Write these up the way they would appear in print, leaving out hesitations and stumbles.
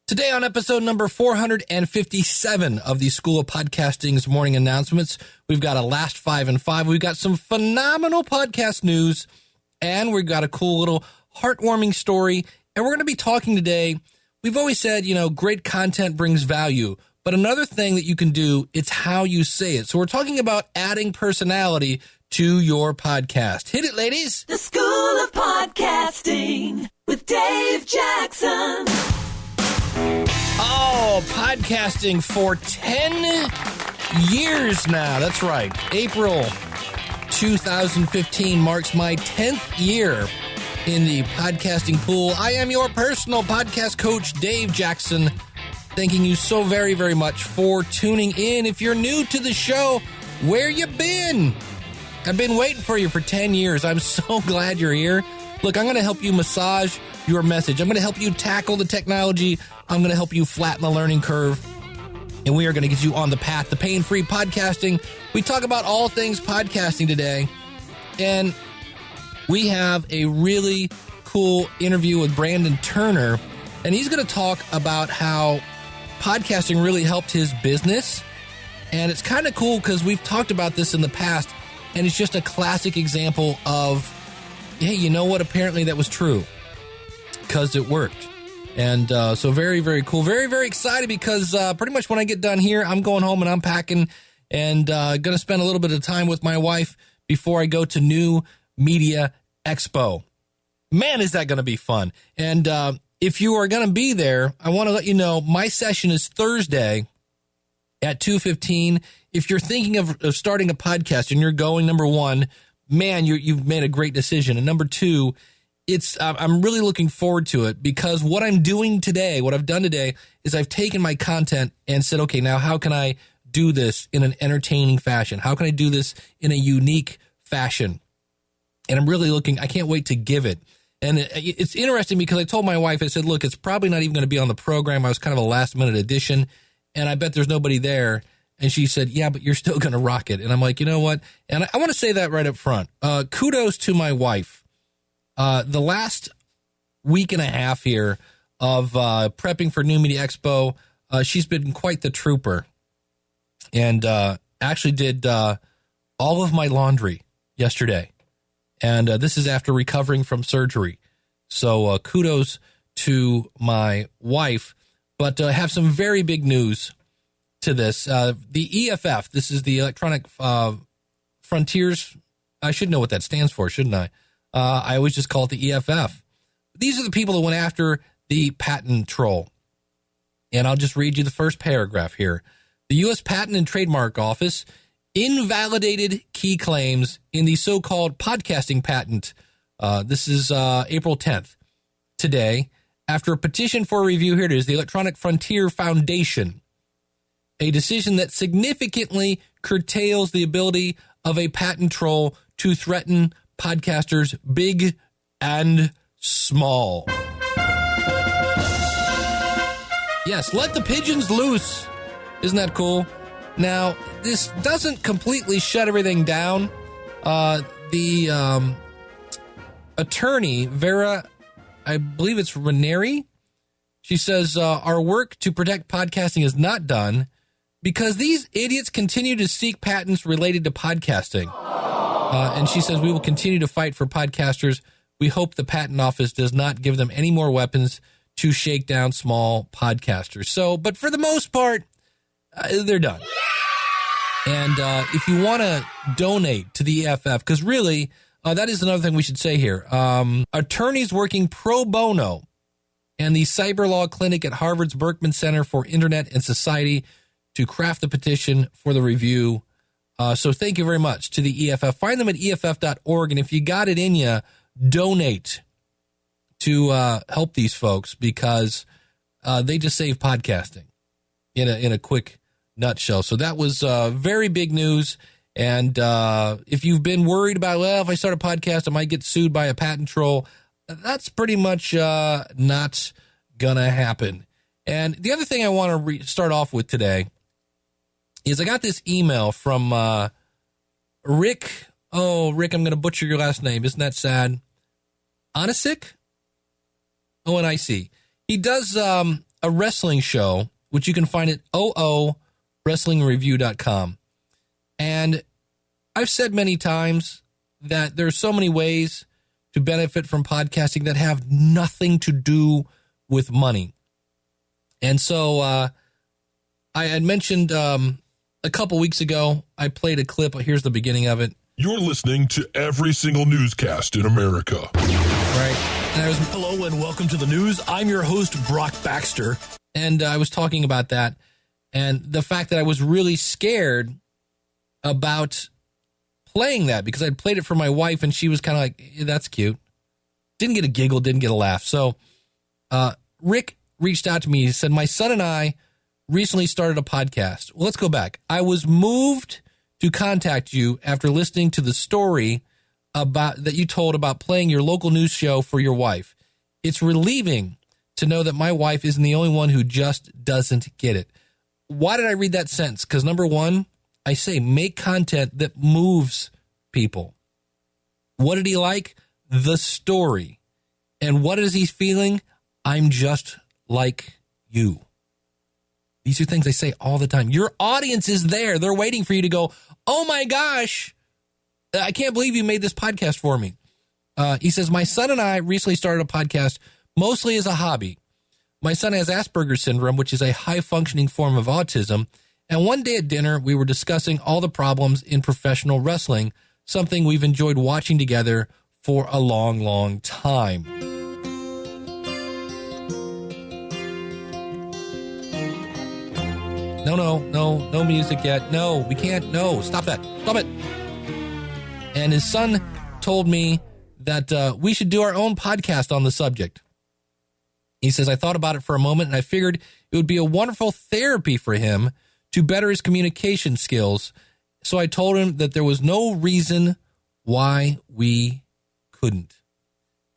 Today on episode number 457 of the School of Podcasting's morning announcements, we've got a last 5 and 5. We've got some phenomenal podcast news, and we've got a cool little heartwarming story. And we're going to be talking today. We've always said, great content brings value. But another thing that you can do, it's how you say it. So we're talking about adding personality to your podcast. Hit it, ladies. The School of Podcasting with Dave Jackson. Oh, podcasting for 10 years now. That's right. April 2015 marks my 10th year in the podcasting pool. I am your personal podcast coach, Dave Jackson. Thanking you so very, very much for tuning in. If you're new to the show, where you been? I've been waiting for you for 10 years. I'm so glad you're here. Look, I'm going to help you massage your message. I'm going to help you tackle the technology. I'm going to help you flatten the learning curve. And we are going to get you on the path to pain-free podcasting. We talk about all things podcasting today. And we have a really cool interview with Brandon Turner. And he's going to talk about how podcasting really helped his business. And it's kind of cool because we've talked about this in the past. And it's just a classic example of, hey, you know what? Apparently that was true because it worked. And so very, very cool. Very, very excited because pretty much when I get done here, I'm going home and I'm packing and going to spend a little bit of time with my wife before I go to New Media Expo. Man, is that going to be fun. And if you are going to be there, I want to let you know my session is Thursday at 2:15. If you're thinking of starting a podcast and you're going, number one, man, you've made a great decision. And number two, I'm really looking forward to it because what I'm doing today, what I've done today is I've taken my content and said, okay, now how can I do this in an entertaining fashion? How can I do this in a unique fashion? And I'm really I can't wait to give it. And it's interesting because I told my wife, I said, look, it's probably not even going to be on the program. I was kind of a last minute addition and I bet there's nobody there. And she said, yeah, but you're still going to rock it. And I'm like, you know what? And I want to say that right up front. Kudos to my wife. The last week and a half here of prepping for New Media Expo, she's been quite the trooper and actually did all of my laundry yesterday. And this is after recovering from surgery. So kudos to my wife. But I have some very big news to this. The EFF, this is the Electronic Frontiers. I should know what that stands for, shouldn't I? I always just call it the EFF. These are the people that went after the patent troll. And I'll just read you the first paragraph here. The U.S. Patent and Trademark Office invalidated key claims in the so-called podcasting patent. This is April 10th, today, after a petition for review. Here it is, the Electronic Frontier Foundation. A decision that significantly curtails the ability of a patent troll to threaten podcasters big and small. Yes, let the pigeons loose. Isn't that cool? Now, this doesn't completely shut everything down. The attorney, Vera, I believe it's Ranieri, she says, our work to protect podcasting is not done because these idiots continue to seek patents related to podcasting. And she says, we will continue to fight for podcasters. We hope the patent office does not give them any more weapons to shake down small podcasters. So, but for the most part, they're done. And if you want to donate to the EFF, because really, that is another thing we should say here. Attorneys working pro bono and the Cyber Law Clinic at Harvard's Berkman Center for Internet and Society to craft the petition for the review. So thank you very much to the EFF. Find them at EFF.org. And if you got it in you, donate to help these folks because they just save podcasting in a quick nutshell. So that was very big news. And if you've been worried about, well, if I start a podcast, I might get sued by a patent troll, that's pretty much not going to happen. And the other thing I want to start off with today is I got this email from Rick. Oh, Rick, I'm going to butcher your last name. Isn't that sad? Onisic? O-N-I-C. He does a wrestling show, which you can find at oowrestlingreview.com. And I've said many times that there's so many ways to benefit from podcasting that have nothing to do with money. And so I had mentioned a couple weeks ago, I played a clip. Here's the beginning of it. You're listening to every single newscast in America. Right. And Hello and welcome to the news. I'm your host, Brock Baxter. And I was talking about that and the fact that I was really scared about playing that because I'd played it for my wife and she was kind of like, that's cute. Didn't get a giggle, didn't get a laugh. So Rick reached out to me. He said, my son and I recently started a podcast. Well, let's go back. I was moved to contact you after listening to the story that you told about playing your local news show for your wife. It's relieving to know that my wife isn't the only one who just doesn't get it. Why did I read that sentence? Because number one, I say make content that moves people. What did he like? The story. And what is he feeling? I'm just like you. These are things I say all the time. Your audience is there. They're waiting for you to go, oh my gosh, I can't believe you made this podcast for me. He says, my son and I recently started a podcast mostly as a hobby. My son has Asperger's syndrome, which is a high-functioning form of autism. And one day at dinner, we were discussing all the problems in professional wrestling, something we've enjoyed watching together for a long, long time. No music yet. No, we can't. No, stop that. Stop it. And his son told me that we should do our own podcast on the subject. He says, I thought about it for a moment and I figured it would be a wonderful therapy for him to better his communication skills. So I told him that there was no reason why we couldn't.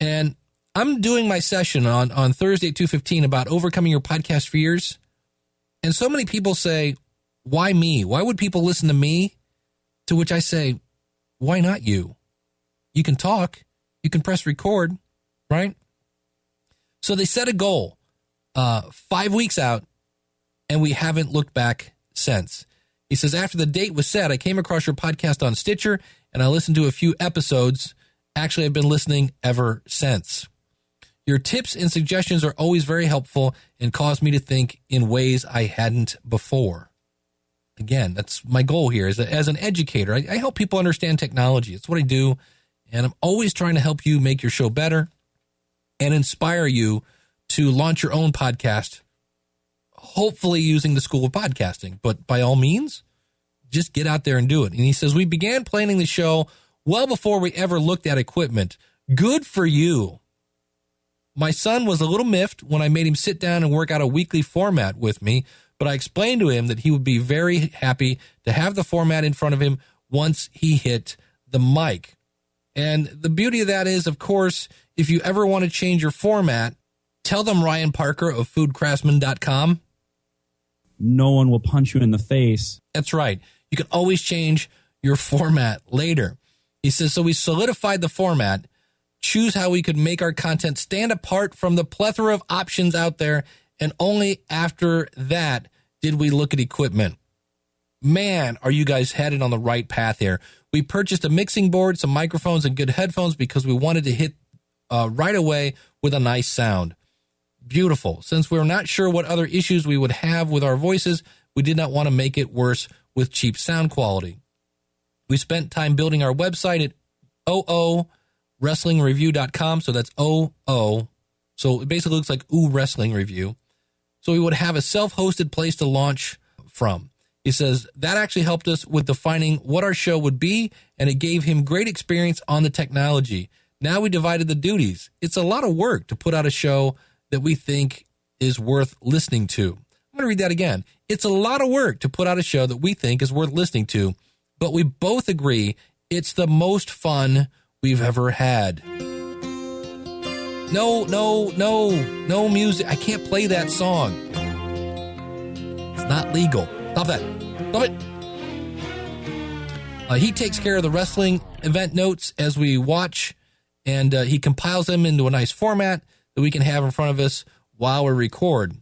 And I'm doing my session on Thursday at 2:15 about overcoming your podcast fears. And so many people say, why me? Why would people listen to me? To which I say, why not you? You can talk. You can press record, right? So they set a goal 5 weeks out, and we haven't looked back since. He says, after the date was set, I came across your podcast on Stitcher, and I listened to a few episodes. Actually, I've been listening ever since. Your tips and suggestions are always very helpful and cause me to think in ways I hadn't before. Again, that's my goal here. As an educator, I help people understand technology. It's what I do, and I'm always trying to help you make your show better and inspire you to launch your own podcast, hopefully using the School of Podcasting. But by all means, just get out there and do it. And he says, we began planning the show well before we ever looked at equipment. Good for you. My son was a little miffed when I made him sit down and work out a weekly format with me, but I explained to him that he would be very happy to have the format in front of him once he hit the mic. And the beauty of that is, of course, if you ever want to change your format, tell them Ryan Parker of foodcraftsman.com. No one will punch you in the face. That's right. You can always change your format later. He says, so we solidified the format, choose how we could make our content stand apart from the plethora of options out there, and only after that did we look at equipment. Man, are you guys headed on the right path here. We purchased a mixing board, some microphones, and good headphones because we wanted to hit right away with a nice sound. Beautiful. Since we were not sure what other issues we would have with our voices, we did not want to make it worse with cheap sound quality. We spent time building our website at oowrestlingreview.com. So that's OO. So it basically looks like Ooh Wrestling Review. So we would have a self-hosted place to launch from. He says that actually helped us with defining what our show would be, and it gave him great experience on the technology. Now we divided the duties. It's a lot of work to put out a show that we think is worth listening to. I'm going to read that again. It's a lot of work to put out a show that we think is worth listening to, but we both agree it's the most fun we've ever had. No music. I can't play that song. It's not legal. Stop that. Stop it. He takes care of the wrestling event notes as we watch, and he compiles them into a nice format that we can have in front of us while we record.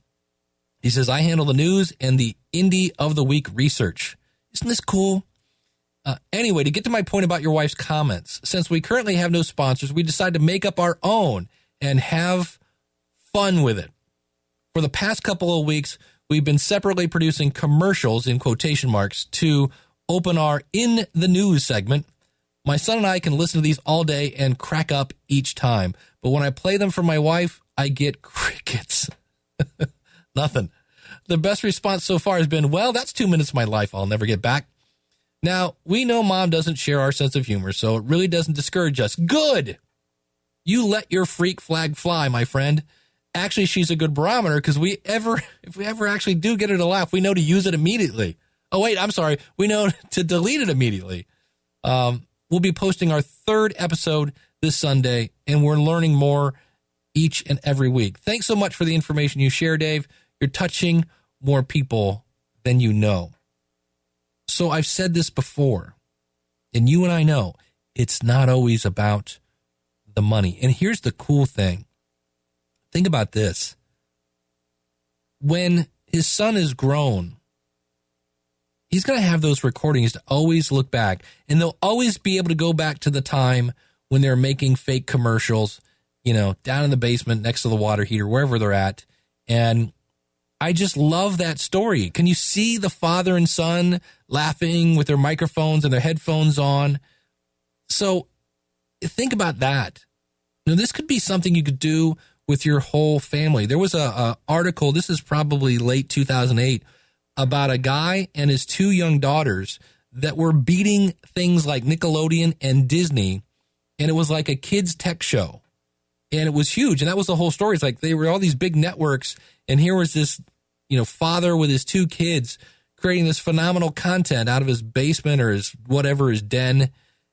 He says, I handle the news and the Indie of the Week research. Isn't this cool? Anyway, to get to my point about your wife's comments, since we currently have no sponsors, we decided to make up our own and have fun with it. For the past couple of weeks, we've been separately producing commercials, in quotation marks, to open our In the News segment. My son and I can listen to these all day and crack up each time. But when I play them for my wife, I get crickets. Nothing. The best response so far has been, well, that's 2 minutes of my life I'll never get back. Now, we know Mom doesn't share our sense of humor, so it really doesn't discourage us. Good! You let your freak flag fly, my friend. Actually, she's a good barometer because if we ever actually do get her to laugh, we know to use it immediately. Oh, wait, I'm sorry. We know to delete it immediately. We'll be posting our 3rd episode this Sunday, and we're learning more each and every week. Thanks so much for the information you share, Dave. You're touching more people than you know. So I've said this before, and you and I know it's not always about the money. And here's the cool thing. Think about this. When his son is grown, he's going to have those recordings to always look back, and they'll always be able to go back to the time when they're making fake commercials, down in the basement next to the water heater, wherever they're at. And I just love that story. Can you see the father and son laughing with their microphones and their headphones on? So think about that. Now, this could be something you could do with your whole family. There was a article, this is probably late 2008, about a guy and his 2 young daughters that were beating things like Nickelodeon and Disney, and it was like a kids' tech show. And it was huge, and that was the whole story. It's like they were all these big networks, and here was this, father with his 2 kids creating this phenomenal content out of his basement or his den.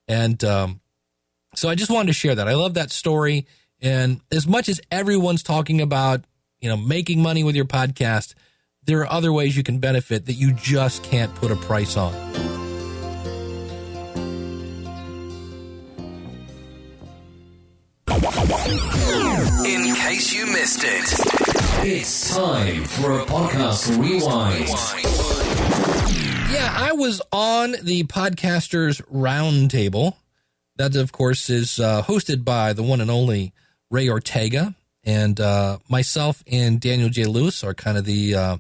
And so I just wanted to share that. I love that story. And as much as everyone's talking about, making money with your podcast, there are other ways you can benefit that you just can't put a price on. In case you missed it, it's time for a podcast rewind. Yeah, I was on the Podcasters Roundtable. That, of course, is hosted by the one and only Ray Ortega. And myself and Daniel J. Lewis are kind of the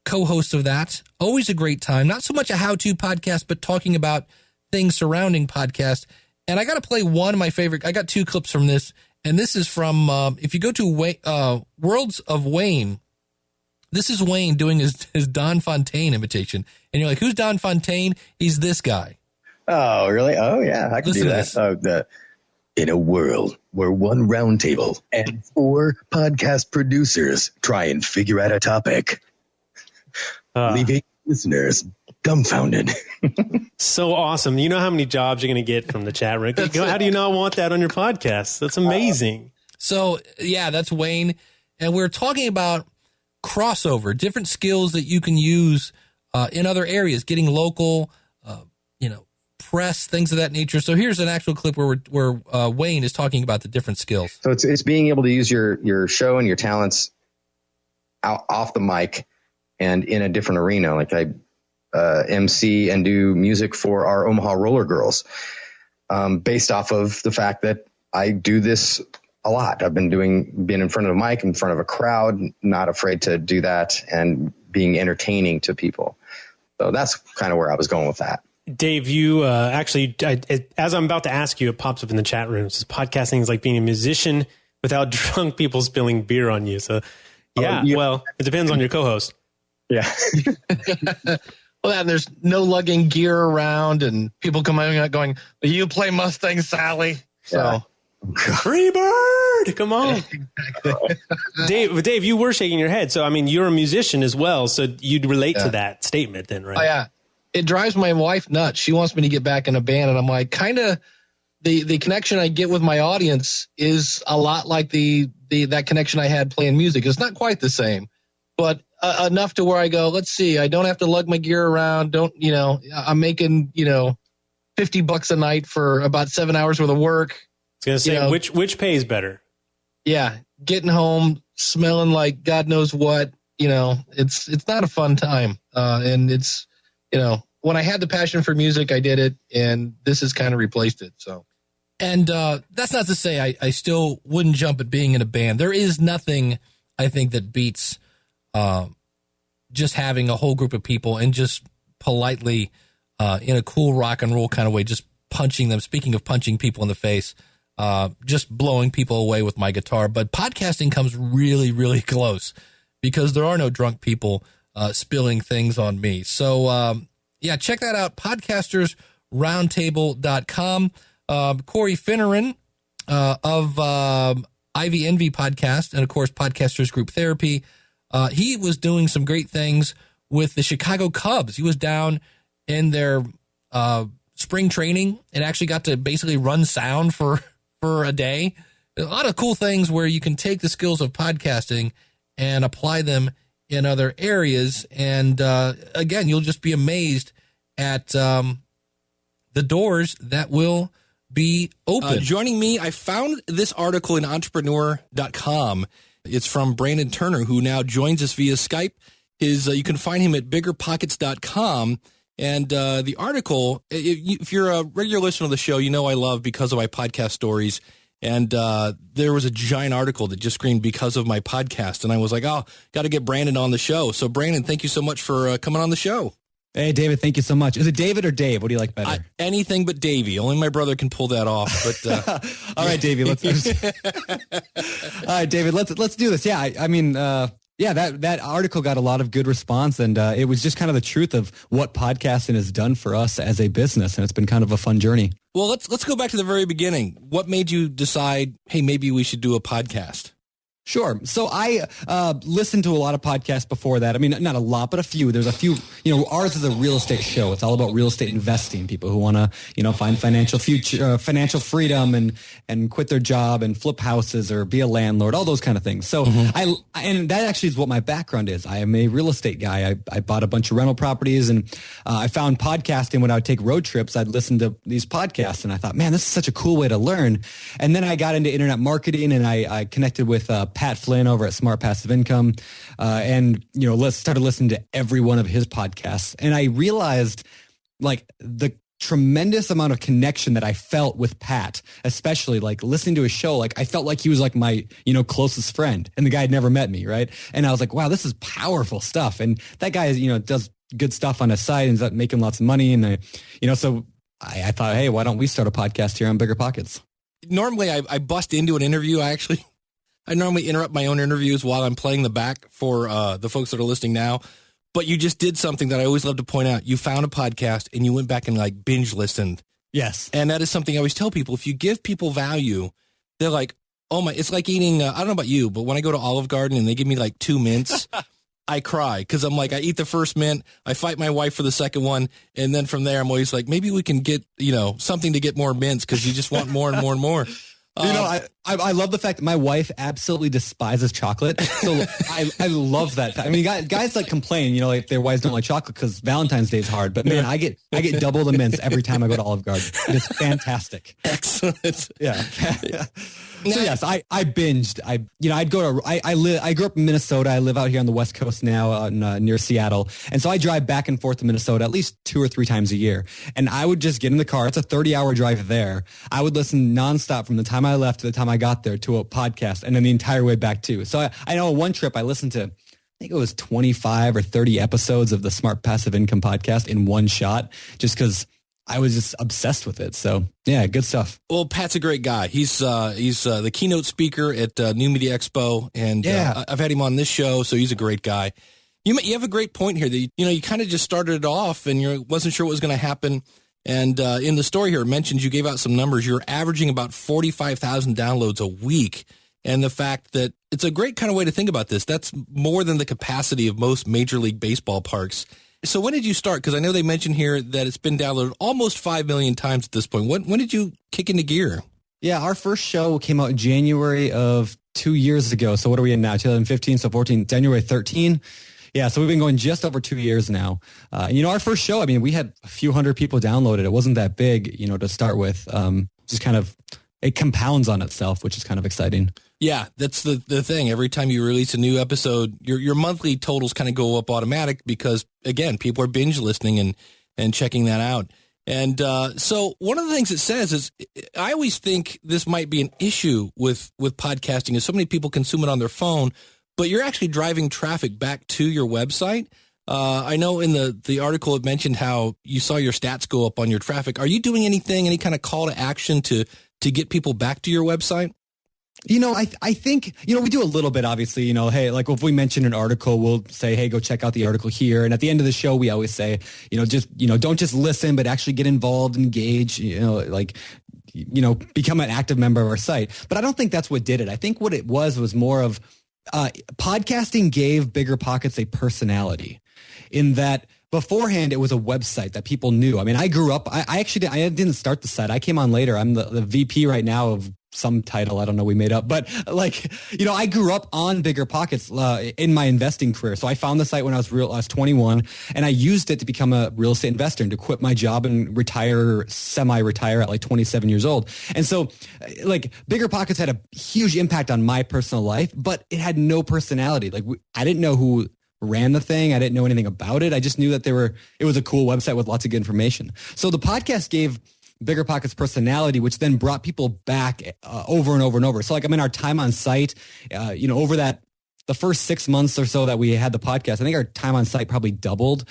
co-hosts of that. Always a great time. Not so much a how-to podcast, but talking about things surrounding podcasts. And I got to play one of my favorite. I got 2 clips from this. And this is from, if you go to Worlds of Wayne, this is Wayne doing his Don Fontaine imitation. And you're like, who's Don Fontaine? He's this guy. Oh, really? Oh, yeah. I can do that. In a world where 1 roundtable and 4 podcast producers try and figure out a topic, leaving listeners dumbfounded. So awesome. You know how many jobs you're going to get from the chat room. How do you not want that on your podcast? That's amazing. So, yeah, that's Wayne. And we're talking about crossover, different skills that you can use in other areas, getting local, press, things of that nature. So here's an actual clip where Wayne is talking about the different skills. So it's being able to use your show and your talents off the mic and in a different arena. Like I MC and do music for our Omaha Roller Girls, based off of the fact that I do this a lot. I've been in front of a mic, in front of a crowd, not afraid to do that, and being entertaining to people. So that's kind of where I was going with that. Dave, you actually, as I'm about to ask you, it pops up in the chat room. It says podcasting is like being a musician without drunk people spilling beer on you. So, well, it depends on your co-host. Yeah. Well, and there's no lugging gear around, and people coming out going, "You play Mustang, Sally?" So, yeah. Free bird, come on. Dave, you were shaking your head. So, I mean, you're a musician as well. So you'd relate to that statement then, right? Oh, yeah. It drives my wife nuts. She wants me to get back in a band, and I'm like, kind of the connection I get with my audience is a lot like that connection I had playing music. It's not quite the same, but enough to where I go, let's see, I don't have to lug my gear around. I'm making, $50 a night for about 7 hours worth of work. I was going to say, which pays better? Yeah. Getting home, smelling like God knows what, it's not a fun time. And it's, when I had the passion for music, I did it, and this has kind of replaced it. So, and that's not to say I still wouldn't jump at being in a band. There is nothing, I think, that beats just having a whole group of people and just politely, in a cool rock and roll kind of way, just punching them. Speaking of punching people in the face, just blowing people away with my guitar. But podcasting comes really, really close because there are no drunk people spilling things on me. So, check that out, podcastersroundtable.com. Corey Finneran of Ivy Envy Podcast and, of course, Podcasters Group Therapy. He was doing some great things with the Chicago Cubs. He was down in their spring training and actually got to basically run sound for a day. A lot of cool things where you can take the skills of podcasting and apply them in other areas. And again, you'll just be amazed at the doors that will be open. Joining me, I found this article in entrepreneur.com. It's from Brandon Turner, who now joins us via Skype. You can find him at biggerpockets.com. And the article, if you're a regular listener of the show, I love Because of My Podcast Stories. And there was a giant article that just screamed Because of My Podcast. And I was like, got to get Brandon on the show. So, Brandon, thank you so much for coming on the show. Hey, David, thank you so much. Is it David or Dave? What do you like better? Anything but Davey. Only my brother can pull that off. But all right, Davey, let's all right, David, let's do this. Yeah, that article got a lot of good response, and it was just kind of the truth of what podcasting has done for us as a business, and it's been kind of a fun journey. Well, let's go back to the very beginning. What made you decide, hey, maybe we should do a podcast? Sure. So I listened to a lot of podcasts before that. I mean, not a lot, but a few. There's a few, ours is a real estate show. It's all about real estate investing, people who want to, find financial freedom and quit their job and flip houses or be a landlord, all those kind of things. So and that actually is what my background is. I am a real estate guy. I bought a bunch of rental properties, and I found podcasting when I would take road trips. I'd listen to these podcasts, and I thought, man, this is such a cool way to learn. And then I got into internet marketing, and I connected with Pat Flynn over at Smart Passive Income, and started listening to every one of his podcasts, and I realized the tremendous amount of connection that I felt with Pat, especially listening to his show. I felt like he was my closest friend, and the guy had never met me, right? And I was like, wow, this is powerful stuff. And that guy does good stuff on his side and is making lots of money, and so I thought, hey, why don't we start a podcast here on Bigger Pockets? Normally, I bust into an interview. I normally interrupt my own interviews while I'm playing the back for the folks that are listening now. But you just did something that I always love to point out. You found a podcast and you went back and binge listened. Yes. And that is something I always tell people. If you give people value, they're like, oh my, it's like eating, I don't know about you, but when I go to Olive Garden and they give me 2 mints, I cry because I'm I eat the first mint, I fight my wife for the second one. And then from there, I'm always like, maybe we can get, something to get more mints because you just want more and more and more. I love the fact that my wife absolutely despises chocolate. So I love that. I mean, guys complain, if their wives don't like chocolate because Valentine's Day is hard. But man, I get double the mints every time I go to Olive Garden. It's fantastic. Excellent. Yeah. So yes, I binged. I grew up in Minnesota. I live out here on the West Coast now, near Seattle, and so I drive back and forth to Minnesota at least 2 or 3 times a year. And I would just get in the car. It's a 30-hour drive there. I would listen nonstop from the time I left to the time I got there to a podcast, and then the entire way back too. So I know one trip I listened to, I think it was 25 or 30 episodes of the Smart Passive Income podcast in one shot, just because I was just obsessed with it. So yeah, good stuff. Well, Pat's a great guy. He's the keynote speaker at New Media Expo, and I've had him on this show, so he's a great guy. You have a great point here that you kind of just started it off and you wasn't sure what was going to happen. And in the story here, it mentions you gave out some numbers. You're averaging about 45,000 downloads a week. And the fact that it's a great kind of way to think about this. That's more than the capacity of most Major League Baseball parks. So when did you start? Because I know they mentioned here that it's been downloaded almost 5 million times at this point. When did you kick into gear? Yeah, our first show came out in January of 2 years ago. So what are we in now? 2015, so 14, January 13. Yeah, so we've been going just over 2 years now. Our first show, we had a few hundred people download it. It wasn't that big, to start with. Just kind of, it compounds on itself, which is kind of exciting. Yeah, that's the thing. Every time you release a new episode, your monthly totals kind of go up automatic because, again, people are binge listening and checking that out. And so one of the things it says is, I always think this might be an issue with podcasting is so many people consume it on their phone, but you're actually driving traffic back to your website. I know in the article it mentioned how you saw your stats go up on your traffic. Are you doing anything, any kind of call to action to get people back to your website? I think, we do a little bit, obviously, hey, like if we mention an article, we'll say, hey, go check out the article here. And at the end of the show, we always say, don't just listen, but actually get involved, engage, become an active member of our site. But I don't think that's what did it. I think what it was more of podcasting gave Bigger Pockets a personality in that beforehand, it was a website that people knew. I mean, I grew up, I didn't start the site. I came on later. I'm the VP right now of some title, I don't know, we made up, but I grew up on Bigger Pockets in my investing career. So I found the site when I was 21, and I used it to become a real estate investor and to quit my job and semi-retire at like 27 years old. And so Bigger Pockets had a huge impact on my personal life, but it had no personality. I didn't know who ran the thing. I didn't know anything about it. I just knew that it was a cool website with lots of good information. So the podcast gave Bigger Pockets personality, which then brought people back over and over and over. So our time on site, over the first 6 months or so that we had the podcast, I think our time on site probably doubled,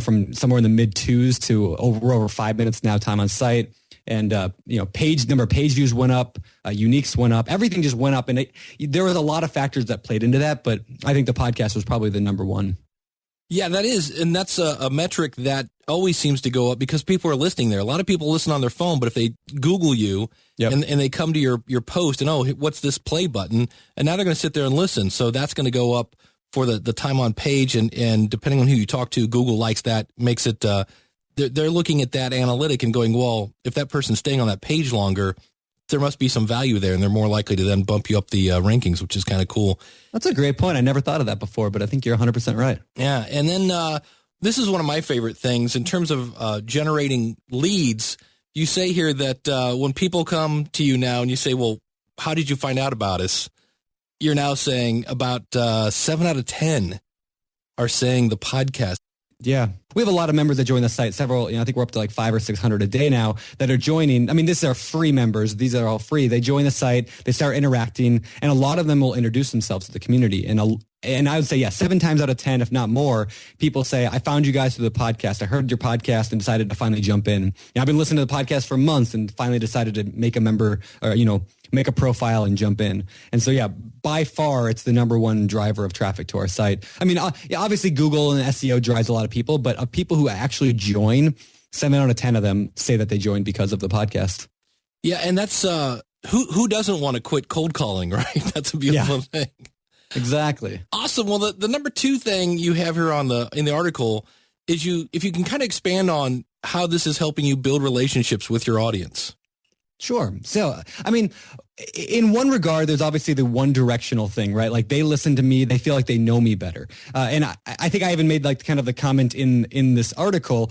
from somewhere in the mid 2s to over 5 minutes now time on site. And, number of page views went up, uniques went up, everything just went up. And there was a lot of factors that played into that, but I think the podcast was probably the number one. Yeah, that is. And that's a metric that always seems to go up because people are listening there. A lot of people listen on their phone, but if they Google you and they come to your post and, what's this play button? And now they're going to sit there and listen. So that's going to go up for the time on page. And depending on who you talk to, Google likes that, makes it, they're looking at that analytic and going, well, if that person's staying on that page longer, there must be some value there, and they're more likely to then bump you up the rankings, which is kind of cool. That's a great point. I never thought of that before, but I think you're 100% right. Yeah, and then this is one of my favorite things in terms of generating leads. You say here that when people come to you now and you say, well, how did you find out about us? You're now saying about 7 out of 10 are saying the podcast. Yeah. We have a lot of members that join the site. Several, I think we're up to like 500 or 600 a day now that are joining. I mean, these are free members. These are all free. They join the site, they start interacting, and a lot of them will introduce themselves to the community. And I would say, 7 times out of 10, if not more, people say, I found you guys through the podcast. I heard your podcast and decided to finally jump in. I've been listening to the podcast for months and finally decided to make a member or, make a profile and jump in. And so, by far, it's the number one driver of traffic to our site. I mean, obviously Google and SEO drives a lot of people, but of people who actually join, 7 out of 10 of them say that they joined because of the podcast. Yeah. And that's, who doesn't want to quit cold calling, right? That's a beautiful thing. Exactly. Awesome. Well, the number 2 thing you have here in the article is if you can kind of expand on how this is helping you build relationships with your audience. Sure. So, I mean, in one regard, there's obviously the one directional thing, right? Like they listen to me, they feel like they know me better. And I think I even made like kind of the comment in this article.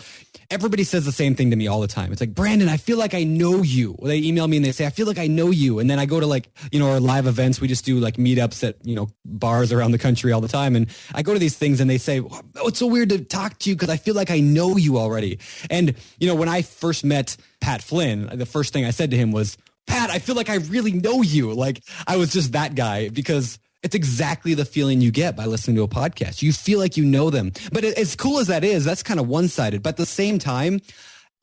Everybody says the same thing to me all the time. It's like, Brandon, I feel like I know you. They email me and they say, I feel like I know you. And then I go to our live events. We just do like meetups at, bars around the country all the time. And I go to these things and they say, oh, it's so weird to talk to you because I feel like I know you already. And, when I first met Pat Flynn, the first thing I said to him was, Pat, I feel like I really know you. Like I was just that guy because it's exactly the feeling you get by listening to a podcast. You feel like you know them. But as cool as that is, that's kind of one-sided. But at the same time,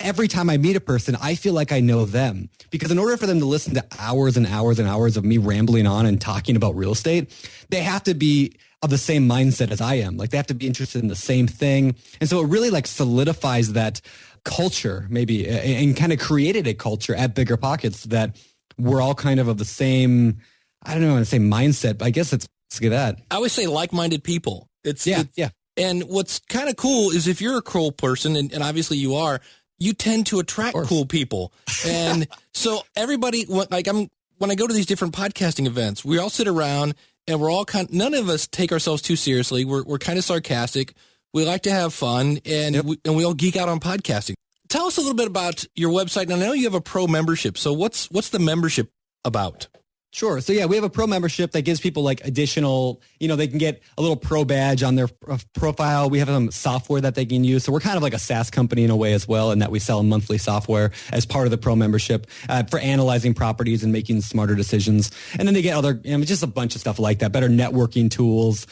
every time I meet a person, I feel like I know them. Because in order for them to listen to hours and hours and hours of me rambling on and talking about real estate, they have to be of the same mindset as I am. Like they have to be interested in the same thing. And so it really solidifies that culture maybe and kind of created a culture at Bigger Pockets that we're all kind of the same, I don't know, the same mindset, but I guess it's that. I always say like-minded people. Yeah. And what's kind of cool is if you're a cool person, and obviously you are, you tend to attract cool people. And so everybody, when I go to these different podcasting events, we all sit around and we're all none of us take ourselves too seriously. We're kind of sarcastic. We like to have fun, and we all geek out on podcasting. Tell us a little bit about your website. Now, I know you have a pro membership. So what's the membership about? Sure. So yeah, we have a pro membership that gives people like additional, they can get a little pro badge on their profile. We have some software that they can use. So we're kind of like a SaaS company in a way as well, in that we sell monthly software as part of the pro membership for analyzing properties and making smarter decisions. And then they get other, just a bunch of stuff like that, better networking tools,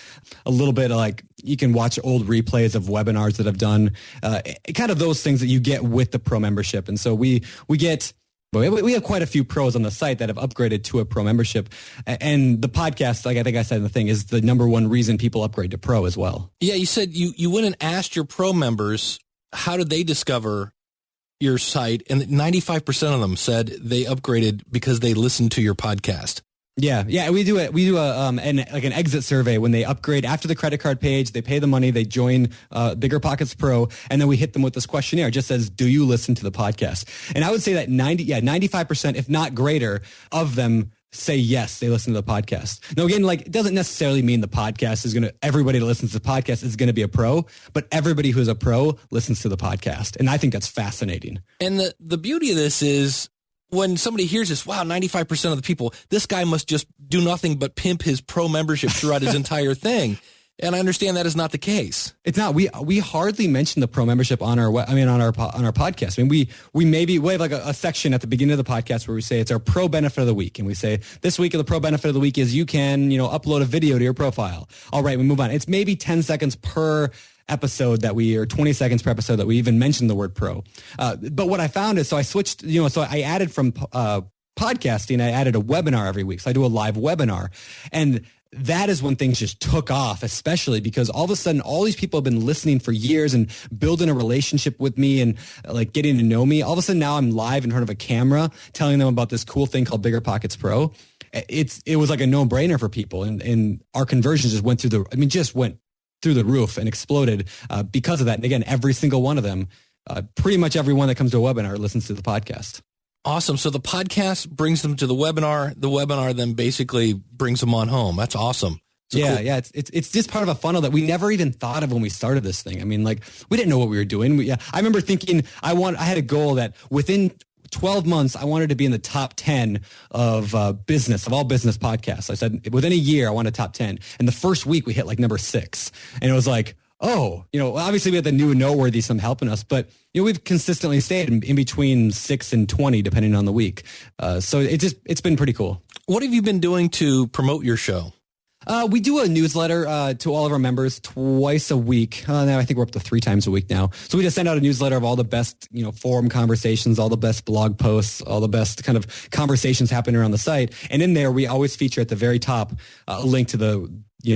a little bit of like, you can watch old replays of webinars that I've done, kind of those things that you get with the pro membership. And so we have quite a few pros on the site that have upgraded to a pro membership. And the podcast, like I think I said in the thing, is the number one reason people upgrade to pro as well. Yeah, you said you went and asked your pro members, how did they discover your site? And 95% of them said they upgraded because they listened to your podcast. Yeah, we do an exit survey when they upgrade after the credit card page. They pay the money, they join Bigger Pockets Pro, and then we hit them with this questionnaire. It just says, "Do you listen to the podcast?" And I would say that 95%, if not greater, of them say yes, they listen to the podcast. Now, again, like it doesn't necessarily mean the podcast is everybody that listens to the podcast is going to be a pro, but everybody who's a pro listens to the podcast, and I think that's fascinating. And the beauty of this is, when somebody hears this, wow, 95% of the people, this guy must just do nothing but pimp his pro membership throughout his entire thing. And I understand that is not the case. It's not. We hardly mention the pro membership on our podcast. I mean, we have like a section at the beginning of the podcast where we say it's our pro benefit of the week, and we say this week of the pro benefit of the week is you can upload a video to your profile. All right, we move on. It's maybe 10 seconds per episode or 20 seconds per episode that we even mentioned the word pro. But what I found is, so I switched, so I added from podcasting, I added a webinar every week. So I do a live webinar, and that is when things just took off, especially because all of a sudden, all these people have been listening for years and building a relationship with me and like getting to know me. All of a sudden now I'm live in front of a camera telling them about this cool thing called Bigger Pockets Pro. It was like a no-brainer for people, and our conversions just went through the roof and exploded because of that. And again, every single one of them, pretty much everyone that comes to a webinar listens to the podcast. Awesome. So the podcast brings them to the webinar. The webinar then basically brings them on home. That's awesome. So yeah, cool. Yeah. It's just part of a funnel that we never even thought of when we started this thing. I mean, like we didn't know what we were doing. I remember thinking I had a goal that within 12 months, I wanted to be in the top 10 of all business podcasts. I said within a year, I want a top 10. And the first week we hit like number 6. And it was like, obviously we had the new and noteworthy some helping us, but we've consistently stayed in between 6 and 20, depending on the week. So it's been pretty cool. What have you been doing to promote your show? We do a newsletter to all of our members twice a week. Now I think we're up to 3 times a week now. So we just send out a newsletter of all the best, forum conversations, all the best blog posts, all the best kind of conversations happening around the site. And in there, we always feature at the very top a link to the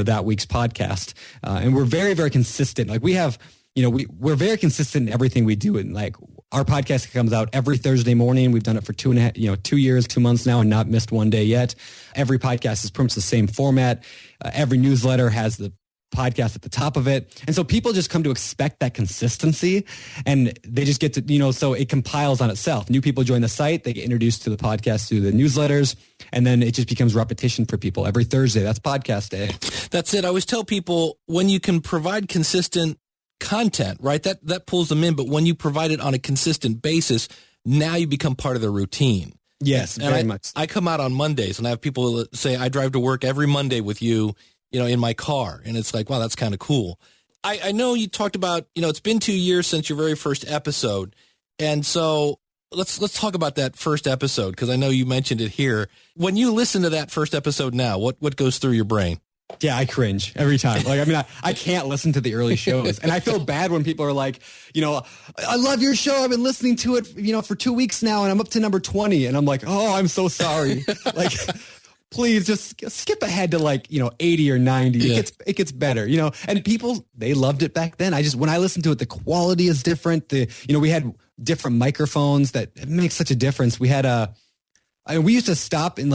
that week's podcast. And we're very, very consistent. Like we have, we're very consistent in everything we do. And like our podcast comes out every Thursday morning. We've done it for 2 years, 2 months now, and not missed one day yet. Every podcast is pretty much the same format. Every newsletter has the podcast at the top of it. And so people just come to expect that consistency, and they just get to, so it compiles on itself. New people join the site, they get introduced to the podcast through the newsletters, and then it just becomes repetition for people. Every Thursday, that's podcast day. That's it. I always tell people, when you can provide consistent content, right, that pulls them in. But when you provide it on a consistent basis, now you become part of their routine. Yes, and very much. I come out on Mondays, and I have people say, I drive to work every Monday with you, in my car. And it's like, wow, that's kind of cool. I know you talked about, it's been 2 years since your very first episode. And so let's talk about that first episode, because I know you mentioned it here. When you listen to that first episode now, what goes through your brain? Yeah, I cringe every time. Like, I mean, I can't listen to the early shows. And I feel bad when people are like, I love your show. I've been listening to it, for 2 weeks now, and I'm up to number 20. And I'm like, oh, I'm so sorry. Like, please just skip ahead to 80 or 90. Yeah. It gets better, and people, they loved it back then. when I listen to it, the quality is different. We had different microphones that makes such a difference. We had we used to stop and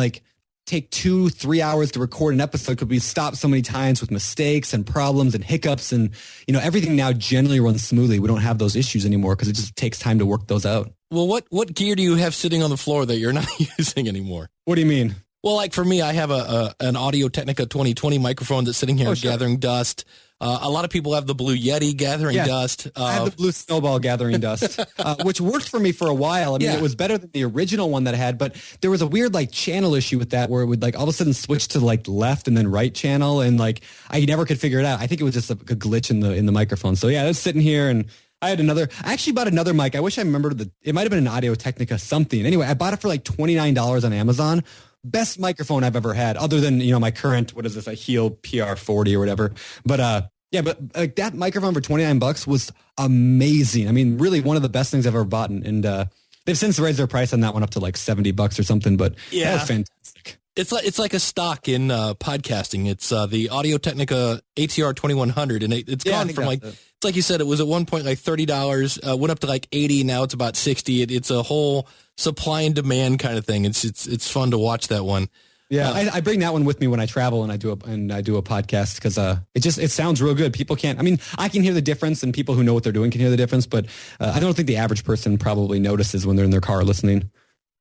take 2-3 hours to record an episode because we stopped so many times with mistakes and problems and hiccups, and everything now generally runs smoothly. We don't have those issues anymore because it just takes time to work those out. Well, what gear do you have sitting on the floor that you're not using anymore? What do you mean? Well, like for me, I have an Audio-Technica 2020 microphone that's sitting here gathering dust. A lot of people have the Blue Yeti gathering dust. I have the Blue Snowball gathering dust, which worked for me for a while. I mean, it was better than the original one that I had, but there was a weird like channel issue with that where it would like all of a sudden switch to like left and then right channel, and like I never could figure it out. I think it was just a glitch in the microphone. So yeah, I was sitting here and I actually bought another mic. I wish I remembered it might have been an Audio-Technica something. Anyway, I bought it for like $29 on Amazon. Best microphone I've ever had, other than, my current, what is this, a Heel PR40 or whatever. But like that microphone for $29 was amazing. I mean, really one of the best things I've ever bought. And they've since raised their price on that one up to like $70 or something, but that was fantastic. It's like a stock in podcasting. It's the Audio-Technica ATR 2100, and it's gone from like, it's like you said, it was at one point like $30, went up to like $80, now it's about $60. It's a whole supply and demand kind of thing. It's fun to watch that one. Yeah, I bring that one with me when I travel and I do a podcast because it sounds real good. People can't. I mean, I can hear the difference, and people who know what they're doing can hear the difference, but I don't think the average person probably notices when they're in their car listening.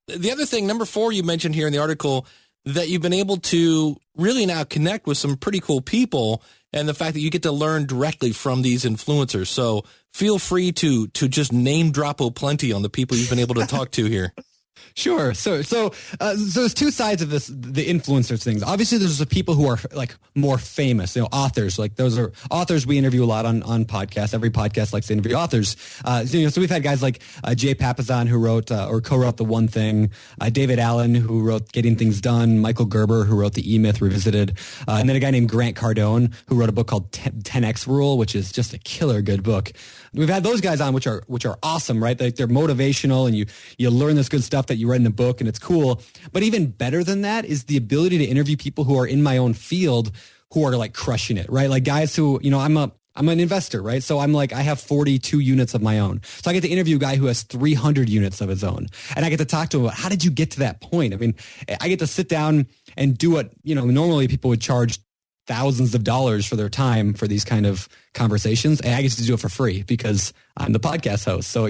The other thing, number 4, you mentioned here in the article, that you've been able to really now connect with some pretty cool people, and the fact that you get to learn directly from these influencers. So feel free to just name drop plenty on the people you've been able to talk to here. Sure. So there's two sides of this, the influencers things. Obviously, there's the people who are like more famous, authors. Like those are authors we interview a lot on podcasts. Every podcast likes to interview authors. So we've had guys like Jay Papasan, who wrote or co-wrote The One Thing, David Allen, who wrote Getting Things Done, Michael Gerber, who wrote The E-Myth Revisited, and then a guy named Grant Cardone, who wrote a book called 10X Rule, which is just a killer good book. We've had those guys on, which are awesome, right? Like they're motivational, and you learn this good stuff that you read in a book, and it's cool. But even better than that is the ability to interview people who are in my own field who are like crushing it, right? Like guys who, I'm an investor, right? So I'm like, I have 42 units of my own. So I get to interview a guy who has 300 units of his own. And I get to talk to him about, how did you get to that point? I mean, I get to sit down and do what, normally people would charge thousands of dollars for their time for these kind of conversations. And I get to do it for free because I'm the podcast host. So,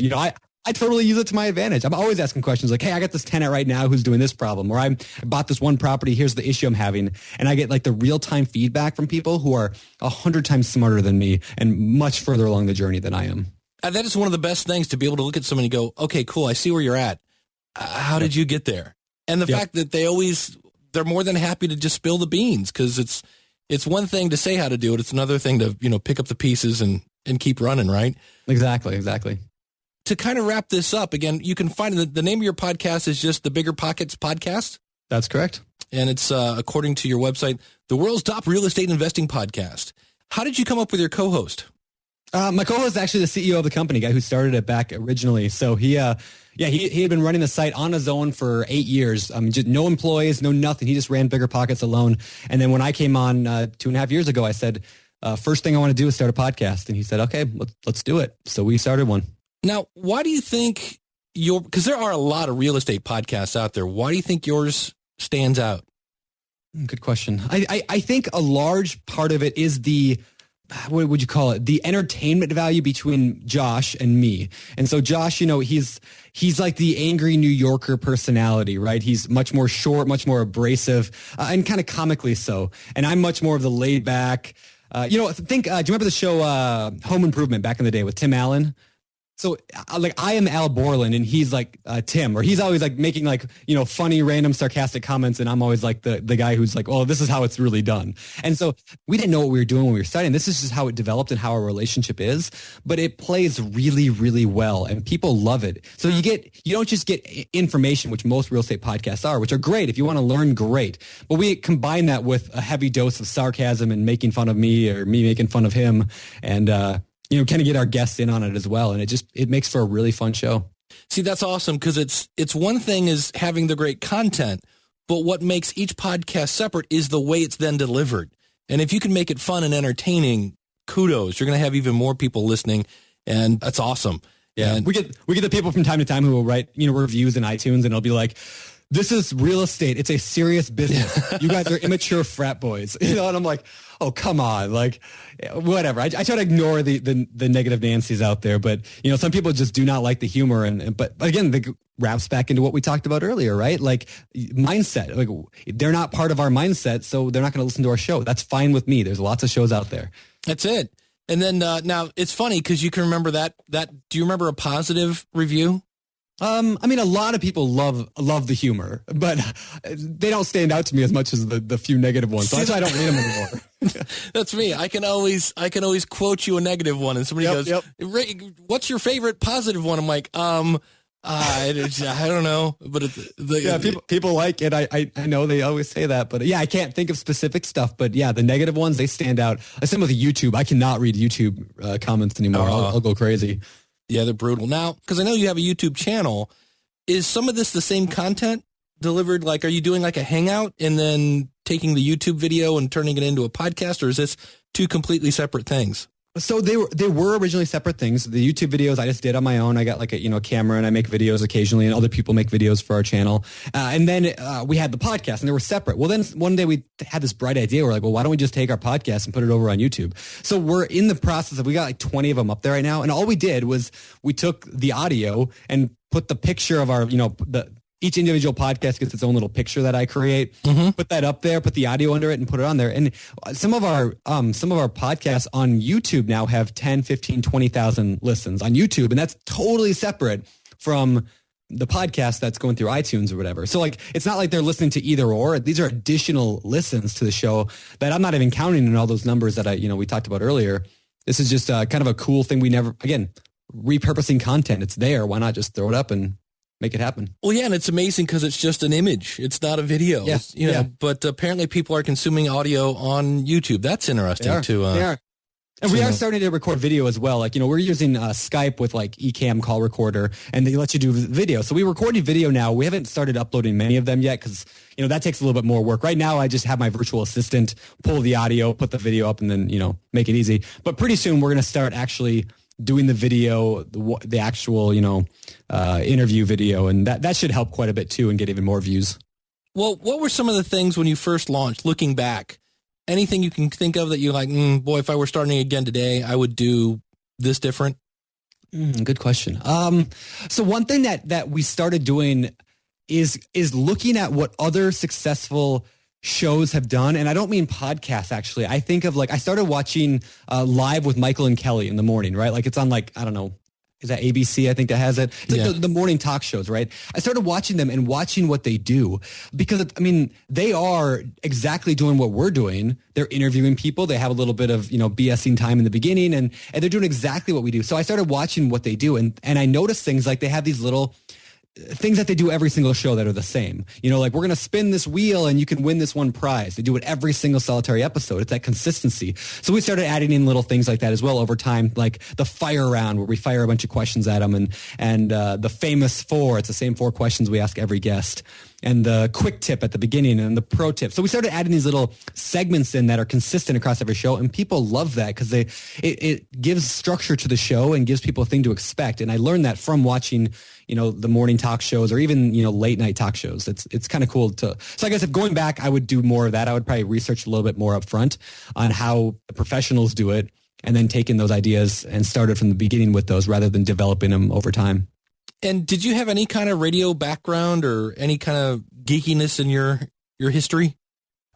I totally use it to my advantage. I'm always asking questions like, hey, I got this tenant right now who's doing this problem, or I bought this one property. Here's the issue I'm having. And I get like the real-time feedback from people who are 100 times smarter than me and much further along the journey than I am. That is one of the best things, to be able to look at someone and go, okay, cool, I see where you're at. How did you get there? And the fact that they're more than happy to just spill the beans, because it's one thing to say how to do it. It's another thing to, pick up the pieces and keep running, right? Exactly. To kind of wrap this up, again, you can find the name of your podcast is just the Bigger Pockets Podcast. That's correct. And it's, according to your website, the world's top real estate investing podcast. How did you come up with your co-host? My co-host is actually the CEO of the company, guy who started it back originally. So he had been running the site on his own for 8 years. Just no employees, no nothing. He just ran Bigger Pockets alone. And then when I came on 2.5 years ago, I said, first thing I want to do is start a podcast. And he said, okay, let's do it. So we started one. Now, why do you think because there are a lot of real estate podcasts out there, why do you think yours stands out? Good question. I think a large part of it is what would you call it? The entertainment value between Josh and me. And so Josh, he's like the angry New Yorker personality, right? He's much more short, much more abrasive, and kind of comically so. And I'm much more of the laid back, do you remember the show Home Improvement back in the day with Tim Allen? So like I am Al Borland and he's like Tim, or he's always like making like, funny, random, sarcastic comments. And I'm always like the guy who's like, oh, this is how it's really done. And so we didn't know what we were doing when we were studying. This is just how it developed and how our relationship is, but it plays really, really well and people love it. So you don't just get information, which most real estate podcasts are, which are great. If you want to learn, great. But we combine that with a heavy dose of sarcasm and making fun of me or me making fun of him. And, kind of get our guests in on it as well. And it makes for a really fun show. See, that's awesome, because it's one thing is having the great content, but what makes each podcast separate is the way it's then delivered. And if you can make it fun and entertaining, kudos. You're going to have even more people listening, and that's awesome. Yeah, and we get the people from time to time who will write, reviews in iTunes, and it'll be like, this is real estate. It's a serious business. You guys are immature frat boys. And I'm like, oh, come on. Like, whatever. I try to ignore the negative Nancy's out there, but some people just do not like the humor. But again, it wraps back into what we talked about earlier, right? Like mindset, like they're not part of our mindset, so they're not going to listen to our show. That's fine with me. There's lots of shows out there. That's it. And then now it's funny because you can remember that. Do you remember a positive review? I mean, a lot of people love the humor, but they don't stand out to me as much as the few negative ones. So that's why I don't read them anymore. That's me. I can always quote you a negative one, and somebody goes, "What's your favorite positive one?" I'm like, I don't know, but people like it. I know they always say that, but yeah, I can't think of specific stuff. But yeah, the negative ones, they stand out. Same with YouTube. I cannot read YouTube comments anymore. I'll go crazy. Yeah, they're brutal. Now, because I know you have a YouTube channel, is some of this the same content delivered? Like, are you doing like a hangout and then taking the YouTube video and turning it into a podcast, or is this two completely separate things? So they were originally separate things. The YouTube videos I just did on my own. I got like a camera, and I make videos occasionally, and other people make videos for our channel. And then we had the podcast, and they were separate. Well, then one day we had this bright idea. We're like, well, why don't we just take our podcast and put it over on YouTube? So we're in the process of, we got like 20 of them up there right now. And all we did was we took the audio and put the picture of our, each individual podcast gets its own little picture that I create, put that up there, put the audio under it, and put it on there. And some of our podcasts on YouTube now have 10, 15, 20,000 listens on YouTube. And that's totally separate from the podcast that's going through iTunes or whatever. So like, it's not like they're listening to either or. These are additional listens to the show that I'm not even counting in all those numbers that we talked about earlier. This is just kind of a cool thing. Repurposing content. It's there. Why not just throw it up and make it happen? Well, yeah, and it's amazing because it's just an image. It's not a video. Yeah, But apparently people are consuming audio on YouTube. That's interesting too. They are. And we are starting to record video as well. Like, we're using Skype with like eCam call recorder, and they let you do video. So we're recording video now. We haven't started uploading many of them yet because, that takes a little bit more work. Right now, I just have my virtual assistant pull the audio, put the video up, and then, make it easy. But pretty soon we're going to start actually doing the video, the actual, interview video. And that should help quite a bit too and get even more views. Well, what were some of the things when you first launched, looking back? Anything you can think of that you're like, boy, if I were starting again today, I would do this different? Good question. So one thing that we started doing is looking at what other successful shows have done. And I don't mean podcasts, actually. I think of I started watching Live with Michael and Kelly in the morning, right? Like it's on I don't know. Is that ABC? I think that has it. It's like the morning talk shows, right? I started watching them and watching what they do because, they are exactly doing what we're doing. They're interviewing people. They have a little bit of, BSing time in the beginning and they're doing exactly what we do. So I started watching what they do and I noticed things like they have these little things that they do every single show that are the same. Like we're going to spin this wheel and you can win this one prize. They do it every single solitary episode. It's that consistency. So we started adding in little things like that as well over time, like the fire round where we fire a bunch of questions at them and the famous 4. It's the same 4 questions we ask every guest. And the quick tip at the beginning and the pro tip. So we started adding these little segments in that are consistent across every show. And people love that because it gives structure to the show and gives people a thing to expect. And I learned that from watching, the morning talk shows or even, late night talk shows. It's kind of cool so I guess if going back, I would do more of that. I would probably research a little bit more up front on how the professionals do it and then taking those ideas and started from the beginning with those rather than developing them over time. And did you have any kind of radio background or any kind of geekiness in your history?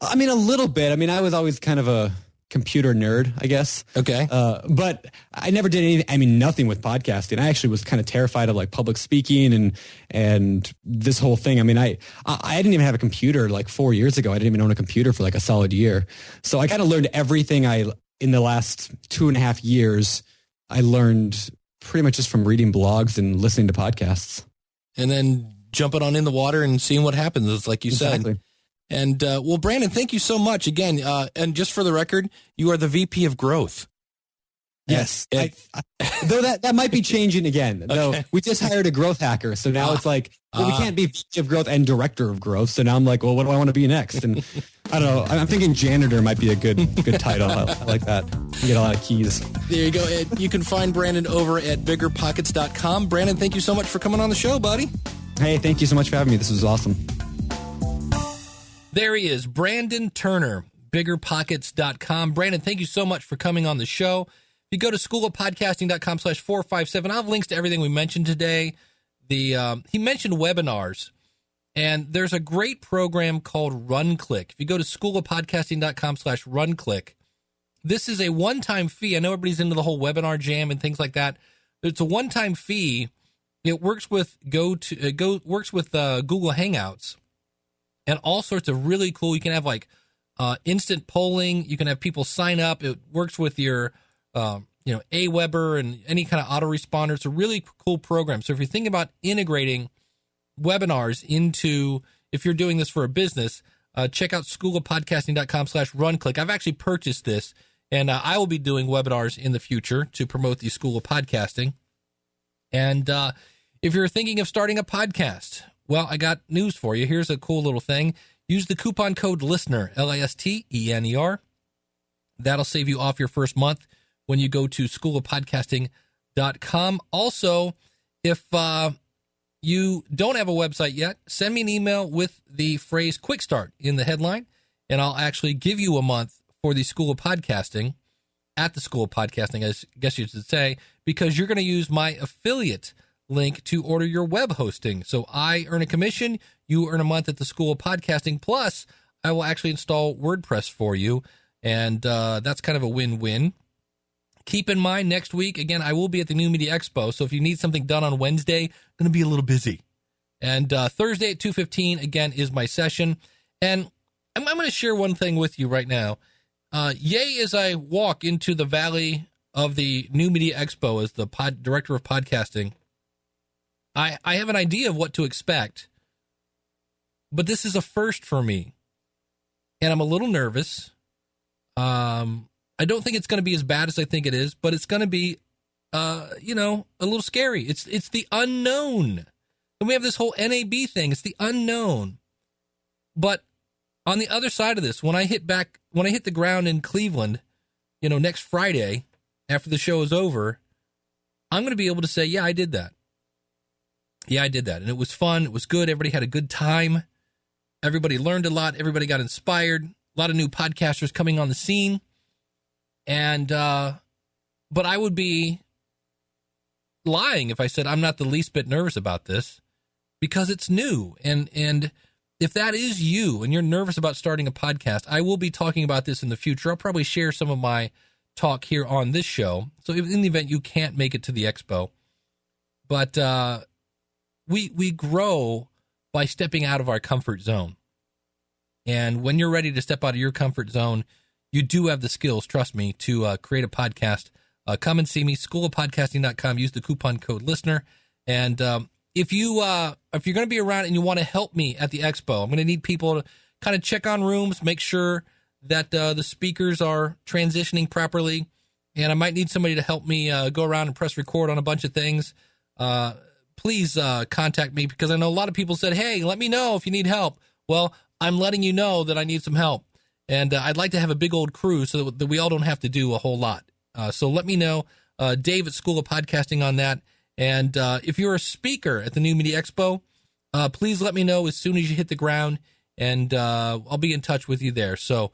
A little bit. I was always kind of a computer nerd, I guess. Okay. But I never did anything, nothing with podcasting. I actually was kind of terrified of like public speaking and this whole thing. I didn't even have a computer like 4 years ago. I didn't even own a computer for like a solid year. So I kind of learned everything in the last 2.5 years, I learned pretty much just from reading blogs and listening to podcasts. And then jumping on in the water and seeing what happens. It's like you said. And well, Brandon, thank you so much again. And just for the record, you are the VP of growth. Yes. Though that might be changing again. Okay. Though we just hired a growth hacker. So now it's like, we can't be VP of growth and director of growth. So now I'm like, well, what do I want to be next? And I don't know. I'm thinking janitor might be a good title. I like that. You get a lot of keys. There you go. You can find Brandon over at biggerpockets.com. Brandon, thank you so much for coming on the show, buddy. Hey, thank you so much for having me. This was awesome. There he is, Brandon Turner, biggerpockets.com. Brandon, thank you so much for coming on the show. If you go to schoolofpodcasting.com/457, I'll have links to everything we mentioned today. He mentioned webinars, and there's a great program called RunClick. If you go to schoolofpodcasting.com/RunClick, this is a one-time fee. I know everybody's into the whole webinar jam and things like that. It's a one-time fee. It works with Google Hangouts and all sorts of really cool. You can have like instant polling. You can have people sign up. It works with your Aweber and any kind of autoresponder. It's a really cool program. So if you're thinking about integrating webinars into, if you're doing this for a business, check out schoolofpodcasting.com/RunClick. I've actually purchased this, and I will be doing webinars in the future to promote the School of Podcasting. And if you're thinking of starting a podcast, well, I got news for you. Here's a cool little thing. Use the coupon code LISTENER, LISTENER. That'll save you off your first month when you go to schoolofpodcasting.com. Also, if you don't have a website yet, send me an email with the phrase Quick Start in the headline, and I'll actually give you a month for the School of Podcasting at the School of Podcasting, I guess you should say, because you're going to use my affiliate link to order your web hosting. So I earn a commission, you earn a month at the School of Podcasting, plus I will actually install WordPress for you, and that's kind of a win-win. Keep in mind, next week, again, I will be at the New Media Expo, so if you need something done on Wednesday, I'm going to be a little busy. And Thursday at 2:15, again, is my session. And I'm going to share one thing with you right now. Yay, as I walk into the valley of the New Media Expo as the director of podcasting, I have an idea of what to expect, but this is a first for me. And I'm a little nervous. I don't think it's going to be as bad as I think it is, but it's going to be, a little scary. It's the unknown. And we have this whole NAB thing. It's the unknown. But on the other side of this, when I hit the ground in Cleveland, next Friday after the show is over, I'm going to be able to say, yeah, I did that. Yeah, I did that. And it was fun. It was good. Everybody had a good time. Everybody learned a lot. Everybody got inspired. A lot of new podcasters coming on the scene. And, but I would be lying if I said I'm not the least bit nervous about this, because it's new. And if that is you and you're nervous about starting a podcast, I will be talking about this in the future. I'll probably share some of my talk here on this show. So in the event you can't make it to the expo, but, we grow by stepping out of our comfort zone. And when you're ready to step out of your comfort zone, you do have the skills, trust me, to create a podcast. Come and see me, schoolofpodcasting.com. Use the coupon code LISTENER. And if you're going to be around and you want to help me at the expo, I'm going to need people to kind of check on rooms, make sure that the speakers are transitioning properly. And I might need somebody to help me go around and press record on a bunch of things. Please contact me, because I know a lot of people said, hey, let me know if you need help. Well, I'm letting you know that I need some help. And I'd like to have a big old crew so that we all don't have to do a whole lot. So let me know, Dave at School of Podcasting, on that. And if you're a speaker at the New Media Expo, please let me know as soon as you hit the ground, and I'll be in touch with you there. So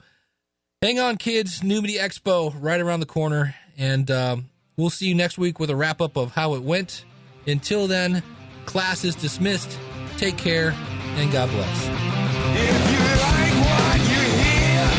hang on, kids. New Media Expo right around the corner. And we'll see you next week with a wrap-up of how it went. Until then, class is dismissed. Take care, and God bless. If you like what you hear,